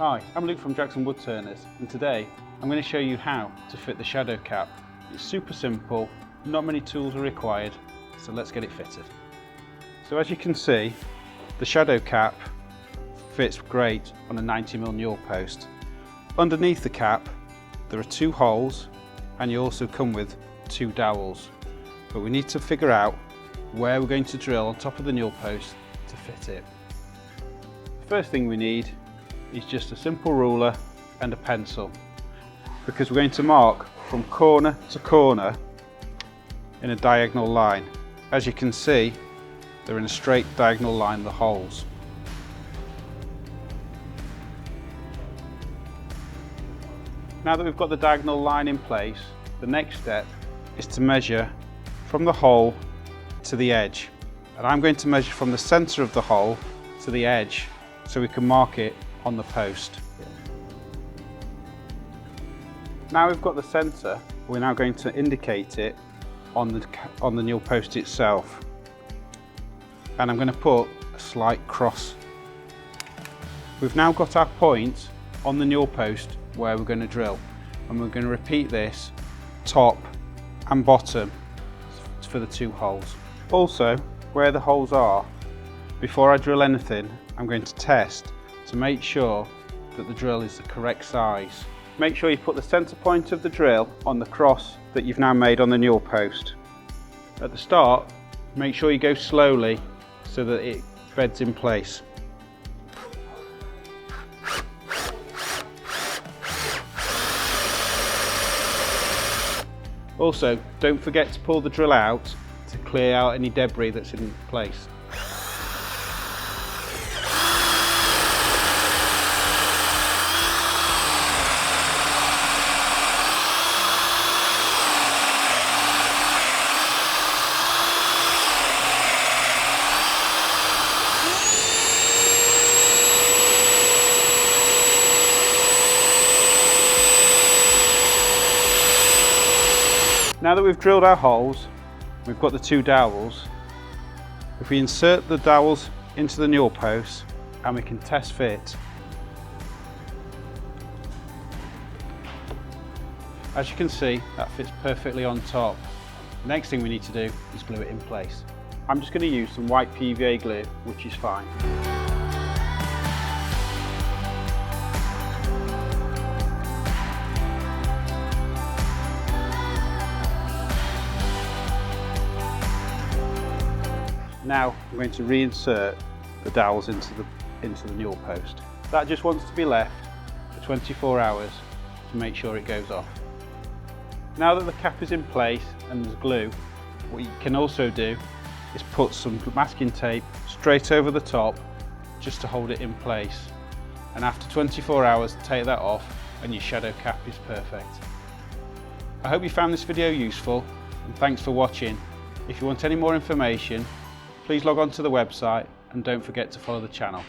Hi, I'm Luke from Jackson Woodturners, and today I'm going to show you how to fit the shadow cap. It's super simple, not many tools are required, so let's get it fitted. So as you can see, the shadow cap fits great on a 90mm Newel post. Underneath the cap there are two holes, and you also come with two dowels, but we need to figure out where we're going to drill on top of the Newel post to fit it. The first thing we need is just a simple ruler and a pencil, because we're going to mark from corner to corner in a diagonal line. As you can see, they're in a straight diagonal line, the holes. Now that we've got the diagonal line in place, the next step is to measure from the hole to the edge. And I'm going to measure from the centre of the hole to the edge so we can mark it on the post. Now we've got the centre, we're now going to indicate it on the Newel post itself. And I'm going to put a slight cross. We've now got our point on the Newel post where we're going to drill, and we're going to repeat this top and bottom for the two holes. Also, where the holes are, before I drill anything, I'm going to test to make sure that the drill is the correct size. Make sure you put the centre point of the drill on the cross that you've now made on the Newel post. At the start, make sure you go slowly so that it beds in place. Also, don't forget to pull the drill out to clear out any debris that's in place. Now that we've drilled our holes, we've got the two dowels. If we insert the dowels into the Newel post and we can test fit, as you can see, that fits perfectly on top. Next thing we need to do is glue it in place. I'm just going to use some white PVA glue, which is fine. Now I'm going to reinsert the dowels into the Newel post. That just wants to be left for 24 hours to make sure it goes off. Now that the cap is in place and there's glue, what you can also do is put some masking tape straight over the top just to hold it in place. And after 24 hours, take that off and your shadow cap is perfect. I hope you found this video useful, and thanks for watching. If you want any more information, please log on to the website and don't forget to follow the channel.